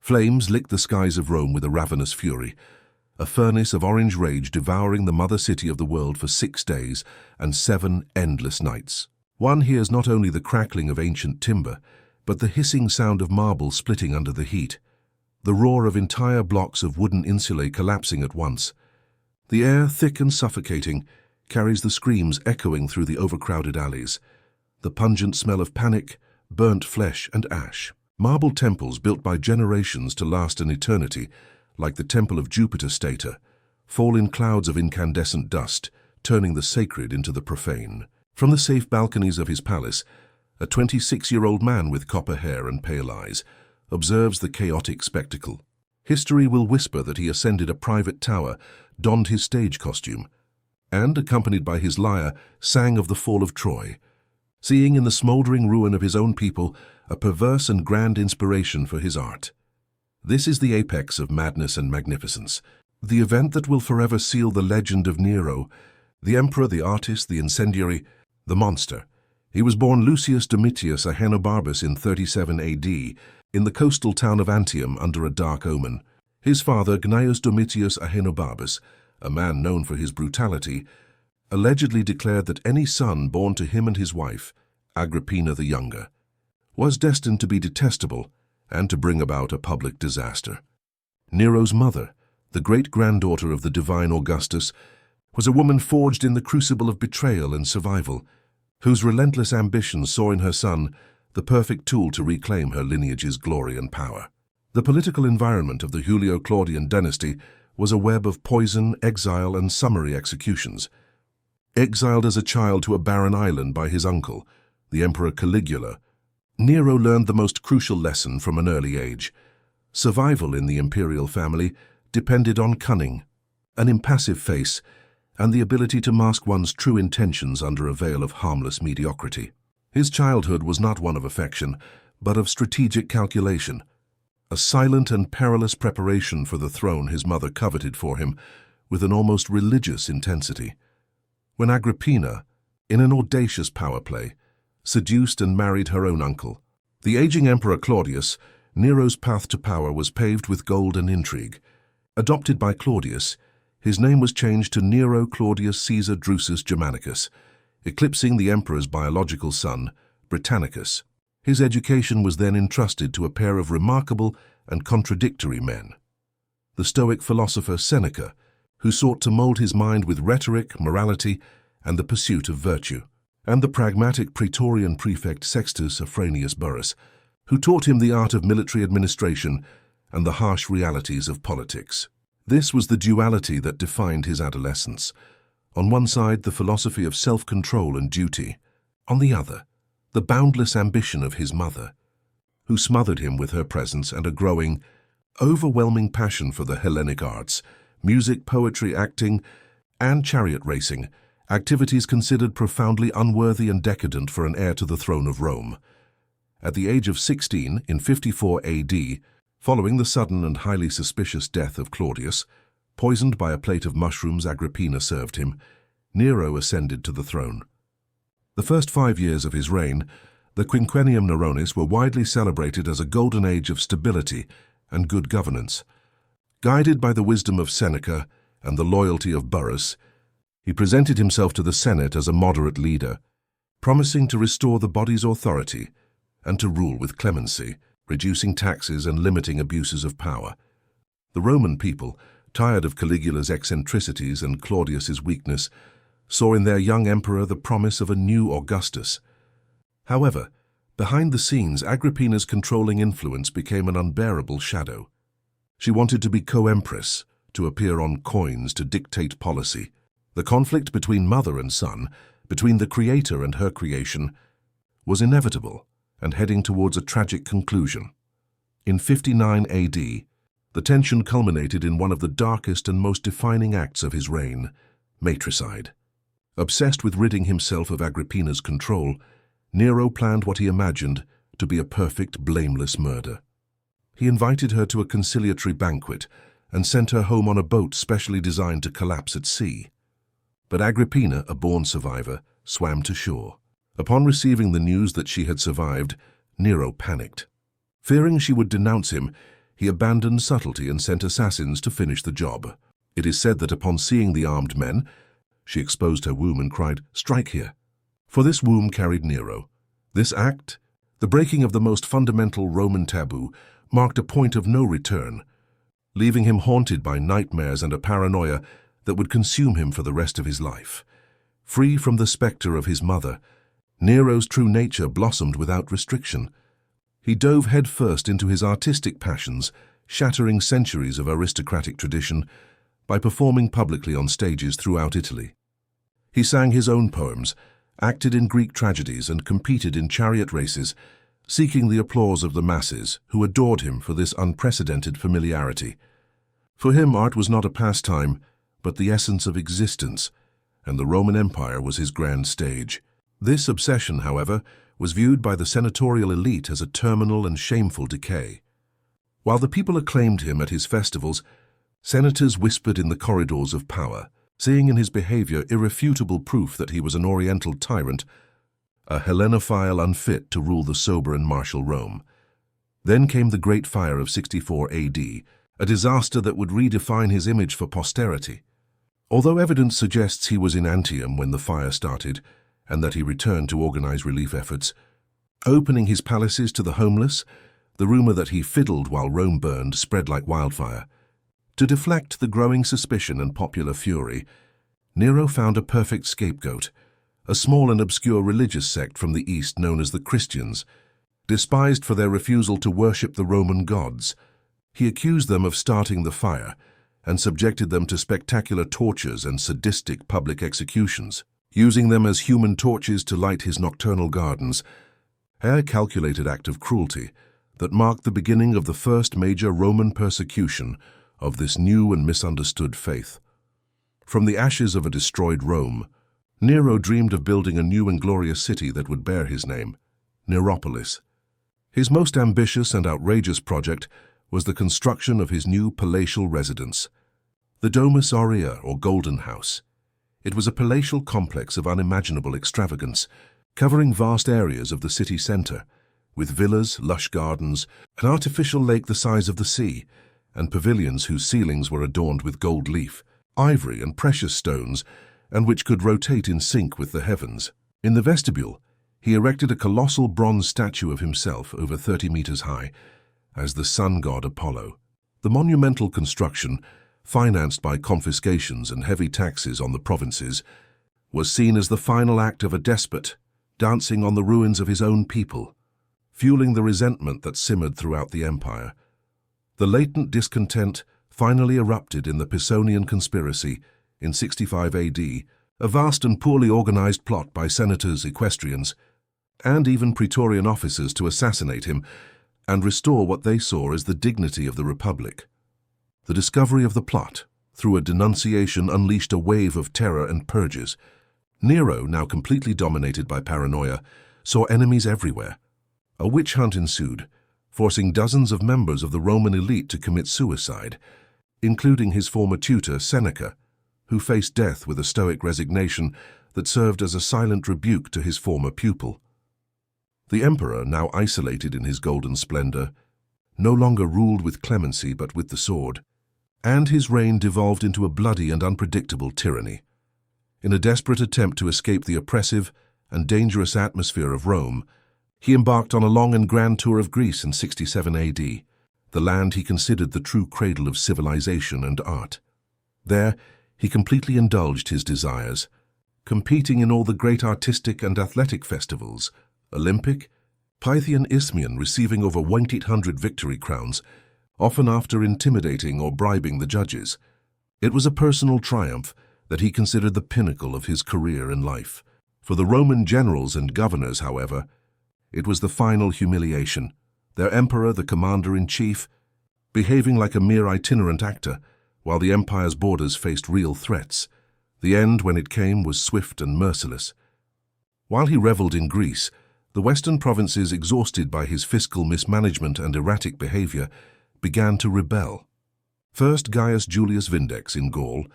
Flames licked the skies of Rome with a ravenous fury, a furnace of orange rage devouring the mother city of the world for 6 days and 7 endless nights. One hears not only the crackling of ancient timber, but the hissing sound of marble splitting under the heat, the roar of entire blocks of wooden insulae collapsing at once. The air, thick and suffocating, carries the screams echoing through the overcrowded alleys, the pungent smell of panic, burnt flesh and ash. Marble temples built by generations to last an eternity, like the temple of Jupiter Stator, fall in clouds of incandescent dust, turning the sacred into the profane. From the safe balconies of his palace, a 26-year-old man with copper hair and pale eyes observes the chaotic spectacle. History will whisper that he ascended a private tower, donned his stage costume, and, accompanied by his lyre, sang of the fall of Troy, seeing in the smouldering ruin of his own people a perverse and grand inspiration for his art. This is the apex of madness and magnificence, the event that will forever seal the legend of Nero, the emperor, the artist, the incendiary, the monster. He was born Lucius Domitius Ahenobarbus in 37 AD in the coastal town of Antium under a dark omen. His father, Gnaeus Domitius Ahenobarbus, a man known for his brutality, allegedly declared that any son born to him and his wife, Agrippina the Younger, was destined to be detestable and to bring about a public disaster. Nero's mother, the great-granddaughter of the divine Augustus, was a woman forged in the crucible of betrayal and survival, whose relentless ambition saw in her son the perfect tool to reclaim her lineage's glory and power. The political environment of the Julio-Claudian dynasty was a web of poison, exile, and summary executions. Exiled as a child to a barren island by his uncle, the Emperor Caligula, Nero learned the most crucial lesson from an early age. Survival in the imperial family depended on cunning, an impassive face, and the ability to mask one's true intentions under a veil of harmless mediocrity. His childhood was not one of affection, but of strategic calculation, a silent and perilous preparation for the throne his mother coveted for him with an almost religious intensity. When Agrippina, in an audacious power play, seduced and married her own uncle, the aging Emperor Claudius, Nero's path to power was paved with gold and intrigue. Adopted by Claudius, his name was changed to Nero Claudius Caesar Drusus Germanicus, eclipsing the emperor's biological son, Britannicus. His education was then entrusted to a pair of remarkable and contradictory men. The Stoic philosopher Seneca, who sought to mold his mind with rhetoric, morality, and the pursuit of virtue, and the pragmatic Praetorian prefect Sextus Afranius Burrus, who taught him the art of military administration and the harsh realities of politics. This was the duality that defined his adolescence. On one side, the philosophy of self-control and duty. On the other, the boundless ambition of his mother, who smothered him with her presence and a growing, overwhelming passion for the Hellenic arts, music, poetry, acting, and chariot racing, activities considered profoundly unworthy and decadent for an heir to the throne of Rome. At the age of 16, in 54 AD, following the sudden and highly suspicious death of Claudius, poisoned by a plate of mushrooms Agrippina served him, Nero ascended to the throne. The first 5 years of his reign, the Quinquennium Neronis, were widely celebrated as a golden age of stability and good governance. Guided by the wisdom of Seneca and the loyalty of Burrus, he presented himself to the Senate as a moderate leader, promising to restore the body's authority and to rule with clemency, reducing taxes and limiting abuses of power. The Roman people, tired of Caligula's eccentricities and Claudius's weakness, saw in their young emperor the promise of a new Augustus. However, behind the scenes, Agrippina's controlling influence became an unbearable shadow. She wanted to be co-empress, to appear on coins, to dictate policy. The conflict between mother and son, between the creator and her creation, was inevitable and heading towards a tragic conclusion. In 59 AD, the tension culminated in one of the darkest and most defining acts of his reign, matricide. Obsessed with ridding himself of Agrippina's control, Nero planned what he imagined to be a perfect, blameless murder. He invited her to a conciliatory banquet and sent her home on a boat specially designed to collapse at sea. But Agrippina, a born survivor, swam to shore. Upon receiving the news that she had survived, Nero panicked. Fearing she would denounce him, he abandoned subtlety and sent assassins to finish the job. It is said that upon seeing the armed men, she exposed her womb and cried, "Strike here." For this womb carried Nero. This act, the breaking of the most fundamental Roman taboo, marked a point of no return, leaving him haunted by nightmares and a paranoia that would consume him for the rest of his life. Free from the specter of his mother, Nero's true nature blossomed without restriction. He dove headfirst into his artistic passions, shattering centuries of aristocratic tradition by performing publicly on stages throughout Italy. He sang his own poems, acted in Greek tragedies, and competed in chariot races, seeking the applause of the masses, who adored him for this unprecedented familiarity. For him, art was not a pastime, but the essence of existence, and the Roman Empire was his grand stage. This obsession, however, was viewed by the senatorial elite as a terminal and shameful decay. While the people acclaimed him at his festivals, senators whispered in the corridors of power, seeing in his behavior irrefutable proof that he was an Oriental tyrant, a Hellenophile unfit to rule the sober and martial Rome. Then came the Great Fire of 64 AD, a disaster that would redefine his image for posterity. Although evidence suggests he was in Antium when the fire started, and that he returned to organize relief efforts, opening his palaces to the homeless, the rumor that he fiddled while Rome burned spread like wildfire. To deflect the growing suspicion and popular fury, Nero found a perfect scapegoat, a small and obscure religious sect from the East known as the Christians. Despised for their refusal to worship the Roman gods, he accused them of starting the fire and subjected them to spectacular tortures and sadistic public executions, using them as human torches to light his nocturnal gardens, a calculated act of cruelty that marked the beginning of the first major Roman persecution of this new and misunderstood faith. From the ashes of a destroyed Rome, Nero dreamed of building a new and glorious city that would bear his name, Neropolis. His most ambitious and outrageous project was the construction of his new palatial residence, the Domus Aurea, or Golden House. It was a palatial complex of unimaginable extravagance, covering vast areas of the city center, with villas, lush gardens, an artificial lake the size of the sea, and pavilions whose ceilings were adorned with gold leaf, ivory, and precious stones, and which could rotate in sync with the heavens. In the vestibule, he erected a colossal bronze statue of himself over 30 meters high, as the sun god Apollo. The monumental construction, financed by confiscations and heavy taxes on the provinces, was seen as the final act of a despot dancing on the ruins of his own people, fueling the resentment that simmered throughout the empire. The latent discontent finally erupted in the Pisonian conspiracy in 65 AD, a vast and poorly organized plot by senators, equestrians, and even praetorian officers to assassinate him and restore what they saw as the dignity of the Republic. The discovery of the plot, through a denunciation, unleashed a wave of terror and purges. Nero, now completely dominated by paranoia, saw enemies everywhere. A witch hunt ensued, forcing dozens of members of the Roman elite to commit suicide, including his former tutor, Seneca, who faced death with a stoic resignation that served as a silent rebuke to his former pupil. The emperor, now isolated in his golden splendor, no longer ruled with clemency but with the sword, and his reign devolved into a bloody and unpredictable tyranny. In a desperate attempt to escape the oppressive and dangerous atmosphere of Rome, he embarked on a long and grand tour of Greece in 67 AD, the land he considered the true cradle of civilization and art. There, he completely indulged his desires, competing in all the great artistic and athletic festivals, Olympic, Pythian, Isthmian, receiving over 1,800 victory crowns, often after intimidating or bribing the judges. It was a personal triumph that he considered the pinnacle of his career in life. For the Roman generals and governors, however, it was the final humiliation, their emperor, the commander-in-chief, behaving like a mere itinerant actor, while the empire's borders faced real threats. The end, when it came, was swift and merciless. While he reveled in Greece, the western provinces, exhausted by his fiscal mismanagement and erratic behavior, began to rebel. First Gaius Julius Vindex in Gaul,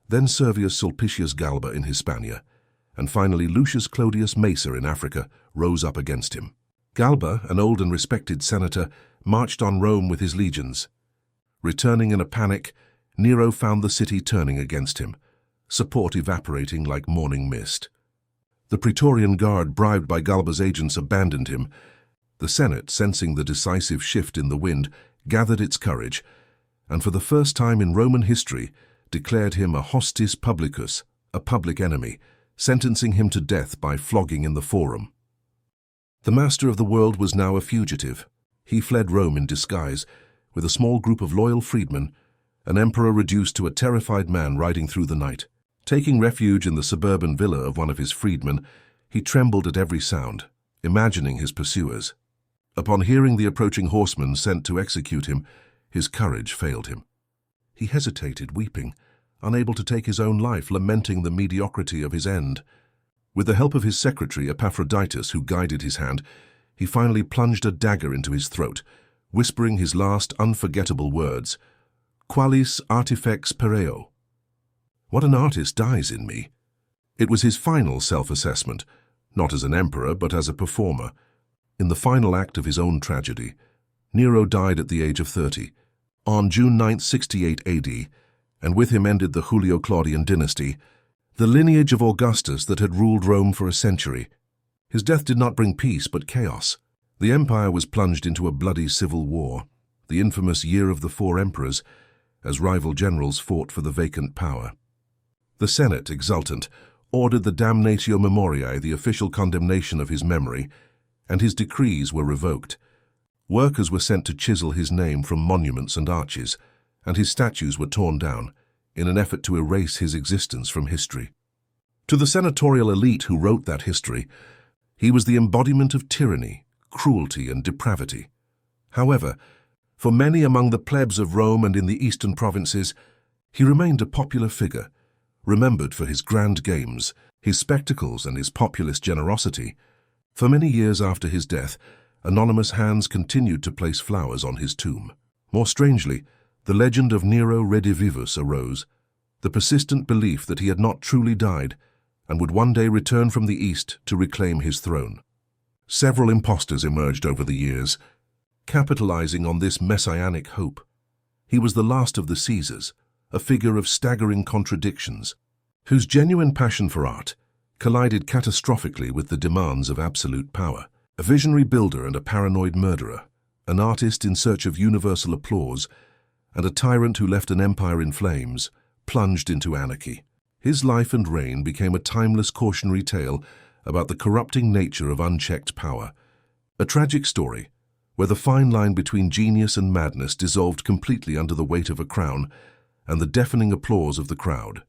then Servius Sulpicius Galba in Hispania, and finally Lucius Clodius Macer in Africa rose up against him. Galba, an old and respected senator, marched on Rome with his legions, Returning in a panic, Nero found the city turning against him, support evaporating like morning mist. The Praetorian Guard, bribed by Galba's agents, abandoned him. The Senate, sensing the decisive shift in the wind, gathered its courage, and for the first time in Roman history, declared him a hostis publicus, a public enemy, sentencing him to death by flogging in the Forum. The master of the world was now a fugitive. He fled Rome in disguise, with a small group of loyal freedmen, an emperor reduced to a terrified man riding through the night. Taking refuge in the suburban villa of one of his freedmen, he trembled at every sound, imagining his pursuers. Upon hearing the approaching horsemen sent to execute him, his courage failed him. He hesitated, weeping, unable to take his own life, lamenting the mediocrity of his end. With the help of his secretary, Epaphroditus, who guided his hand, he finally plunged a dagger into his throat, whispering his last unforgettable words, "Qualis artifex pereo." What an artist dies in me. It was his final self-assessment, not as an emperor but as a performer. In the final act of his own tragedy, Nero died at the age of 30, on June 9, 68 AD, and with him ended the Julio-Claudian dynasty, the lineage of Augustus that had ruled Rome for a century. His death did not bring peace but chaos. The empire was plunged into a bloody civil war, the infamous Year of the Four Emperors, as rival generals fought for the vacant power. The Senate, exultant, ordered the damnatio memoriae, the official condemnation of his memory, and his decrees were revoked. Workers were sent to chisel his name from monuments and arches, and his statues were torn down, in an effort to erase his existence from history. To the senatorial elite who wrote that history, he was the embodiment of tyranny, cruelty, and depravity. However, for many among the plebs of Rome and in the eastern provinces, he remained a popular figure, remembered for his grand games, his spectacles, and his populist generosity. For many years after his death, anonymous hands continued to place flowers on his tomb. More strangely, the legend of Nero redivivus arose, the persistent belief that he had not truly died and would one day return from the east to reclaim his throne. Several impostors emerged over the years, capitalizing on this messianic hope. He was the last of the Caesars, a figure of staggering contradictions, whose genuine passion for art collided catastrophically with the demands of absolute power. A visionary builder and a paranoid murderer, an artist in search of universal applause, and a tyrant who left an empire in flames, plunged into anarchy. His life and reign became a timeless cautionary tale about the corrupting nature of unchecked power, a tragic story where the fine line between genius and madness dissolved completely under the weight of a crown and the deafening applause of the crowd.